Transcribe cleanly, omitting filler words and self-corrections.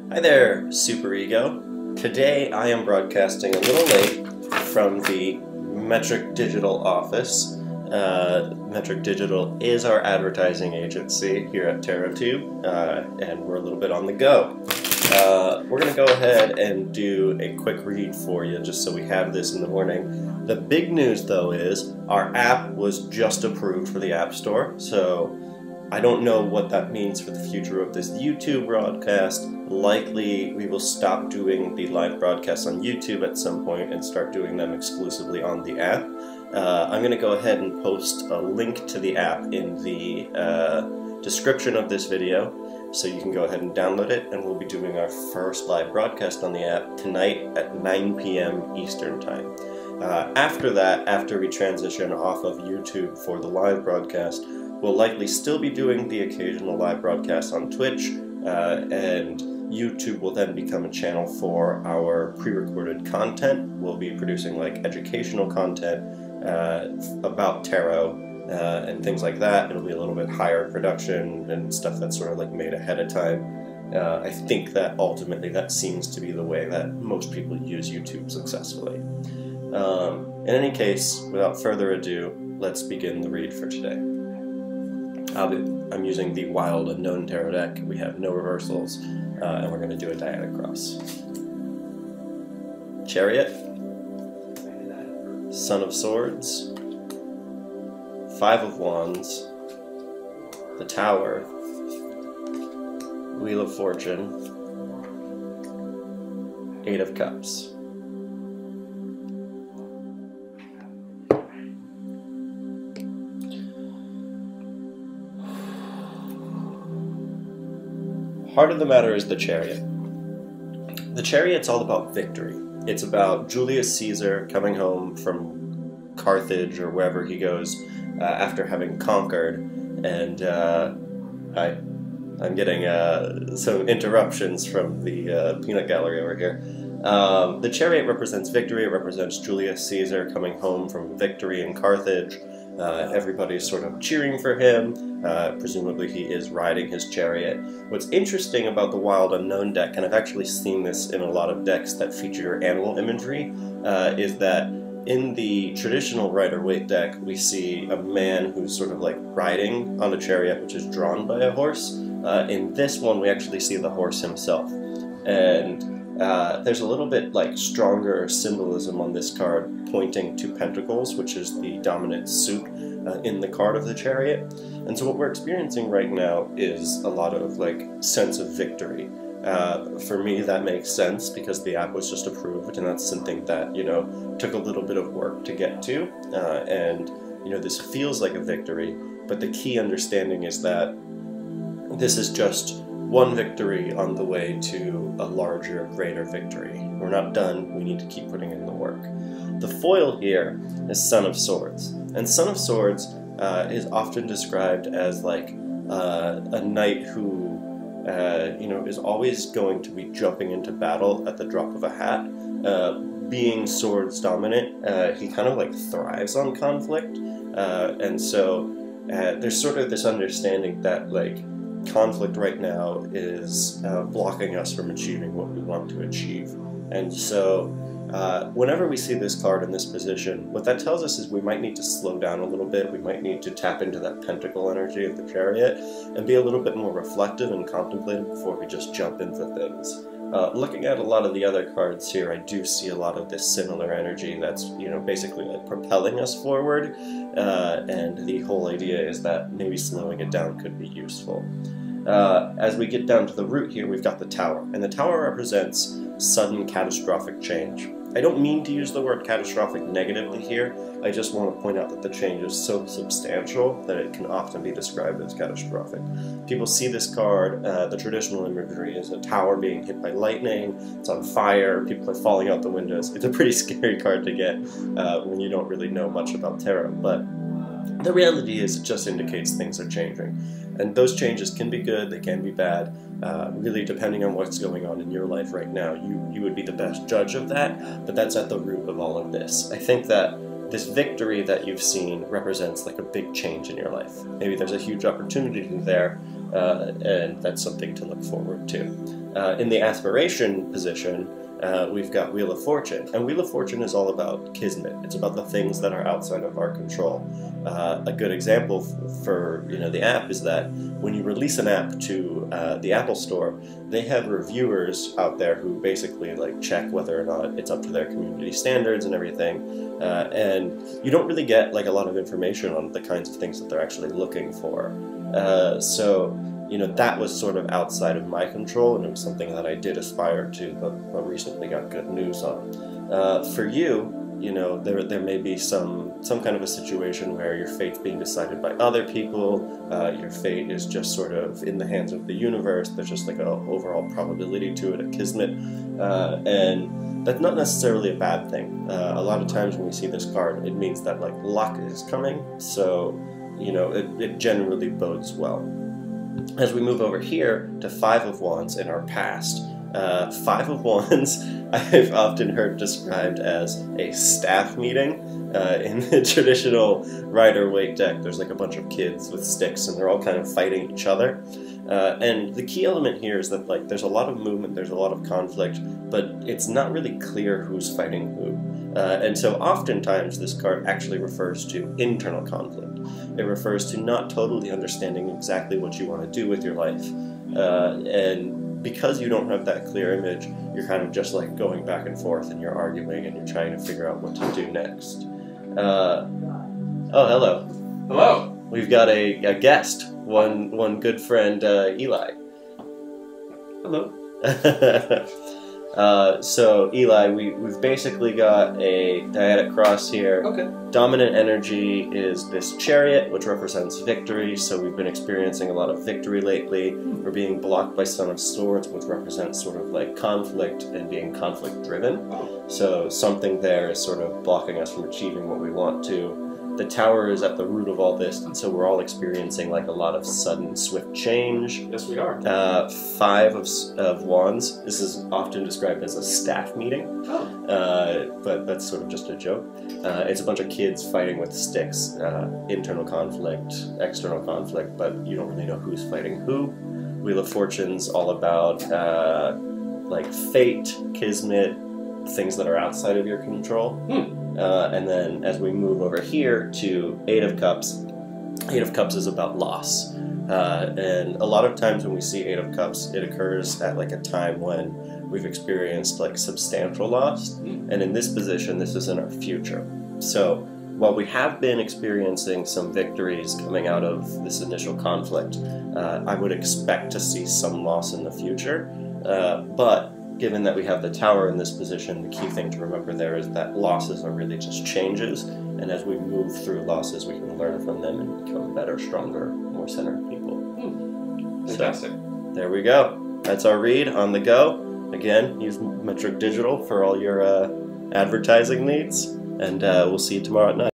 Hi there, superego. Today I am broadcasting a little late from the Metric Digital office. Metric Digital is our advertising agency here at TerraTube, and we're a little bit on the go. We're going to go ahead and do a quick read for you just so we have this in the morning. The big news though is our app was just approved for the App Store, so I don't know what that means for the future of this YouTube broadcast. Likely we will stop doing the live broadcasts on YouTube at some point and start doing them exclusively on the app. I'm going to go ahead and post a link to the app in the description of this video, so you can go ahead and download it, and we'll be doing our first live broadcast on the app tonight at 9 p.m. Eastern Time. After that, after we transition off of YouTube for the live broadcast, we'll likely still be doing the occasional live broadcast on Twitch, and YouTube will then become a channel for our pre-recorded content. We'll be producing like educational content about tarot and things like that. It'll be a little bit higher production and stuff that's sort of like made ahead of time. I think that ultimately that seems to be the way that most people use YouTube successfully. In any case, without further ado, let's begin the read for today. I'm using the Wild Unknown Tarot deck. We have no reversals, and we're going to do a Dyadic Cross. Chariot, Son of Swords, Five of Wands, the Tower, Wheel of Fortune, Eight of Cups. Heart of the matter is the Chariot. The Chariot's all about victory. It's about Julius Caesar coming home from Carthage or wherever he goes after having conquered, and I'm getting some interruptions from the peanut gallery over here. The Chariot represents victory. It represents Julius Caesar coming home from victory in Carthage. Everybody's sort of cheering for him. Presumably he is riding his chariot. What's interesting about the Wild Unknown deck, and I've actually seen this in a lot of decks that feature animal imagery, is that in the traditional Rider-Waite deck we see a man who's sort of like riding on a chariot which is drawn by a horse. In this one we actually see the horse himself. And there's a little bit like stronger symbolism on this card pointing to Pentacles, which is the dominant suit in the card of the Chariot. And so what we're experiencing right now is a lot of like sense of victory. For me that makes sense because the app was just approved, and that's something that, you know, took a little bit of work to get to, and you know, this feels like a victory, but the key understanding is that this is just one victory on the way to a larger, greater victory. We're not done, we need to keep putting in the work. The foil here is Son of Swords, and Son of Swords is often described as like a knight who you know, is always going to be jumping into battle at the drop of a hat. Being swords dominant, he kind of like thrives on conflict, and so there's sort of this understanding that like conflict right now is blocking us from achieving what we want to achieve. And so whenever we see this card in this position, what that tells us is we might need to slow down a little bit. We might need to tap into that pentacle energy of the Chariot and be a little bit more reflective and contemplative before we just jump into things. Looking at a lot of the other cards here, I do see a lot of this similar energy that's, you know, basically like propelling us forward, and the whole idea is that maybe slowing it down could be useful. As we get down to the root here, we've got the Tower, and the Tower represents sudden catastrophic change. I don't mean to use the word catastrophic negatively here, I just want to point out that the change is so substantial that it can often be described as catastrophic. People see this card, the traditional imagery is a tower being hit by lightning, it's on fire, people are falling out the windows. It's a pretty scary card to get when you don't really know much about tarot, but the reality is it just indicates things are changing. And those changes can be good, they can be bad, really depending on what's going on in your life right now. You would be the best judge of that, but that's at the root of all of this. I think that this victory that you've seen represents like a big change in your life. Maybe there's a huge opportunity there, and that's something to look forward to. In the Aspiration position, we've got Wheel of Fortune, and Wheel of Fortune is all about kismet. It's about the things that are outside of our control. A good example for the app is that when you release an app to the Apple Store, they have reviewers out there who basically like check whether or not it's up to their community standards and everything, and you don't really get like a lot of information on the kinds of things that they're actually looking for. So that was sort of outside of my control, and it was something that I did aspire to, but recently got good news on. For you, there may be some kind of a situation where your fate's being decided by other people, your fate is just sort of in the hands of the universe, there's just like an overall probability to it, a kismet, and that's not necessarily a bad thing. A lot of times when we see this card, it means that like luck is coming, so it generally bodes well. As we move over here to Five of Wands in our past, Five of Wands I've often heard described as a staff meeting. In the traditional Rider-Waite deck, there's like a bunch of kids with sticks and they're all kind of fighting each other. And the key element here is that like there's a lot of movement, there's a lot of conflict, but it's not really clear who's fighting who. And so oftentimes this card actually refers to internal conflict. It refers to not totally understanding exactly what you want to do with your life. And because you don't have that clear image, you're kind of just like going back and forth and you're arguing and you're trying to figure out what to do next. Oh, hello. Hello. We've got a guest, one good friend, Eli. Hello. So Eli, we've basically got a Dyadic Cross here. Okay. Dominant energy is this Chariot, which represents victory, so we've been experiencing a lot of victory lately. We're being blocked by Son of Swords, which represents sort of like conflict and being conflict-driven. Oh. So something there is sort of blocking us from achieving what we want to. The Tower is at the root of all this, and so we're all experiencing like a lot of sudden, swift change. Yes, we are. Five of Wands. This is often described as a staff meeting, but that's sort of just a joke. It's a bunch of kids fighting with sticks, internal conflict, external conflict, but you don't really know who's fighting who. Wheel of Fortune's all about like fate, kismet, things that are outside of your control. And then as we move over here to Eight of Cups is about loss. And a lot of times when we see Eight of Cups, it occurs at like a time when we've experienced like substantial loss. And in this position, this is in our future. So while we have been experiencing some victories coming out of this initial conflict, I would expect to see some loss in the future. But given that we have the Tower in this position, the key thing to remember there is that losses are really just changes, and as we move through losses, we can learn from them and become better, stronger, more centered people. Fantastic. So, there we go. That's our read on the go. Again, use Metric Digital for all your advertising needs, and we'll see you tomorrow at night.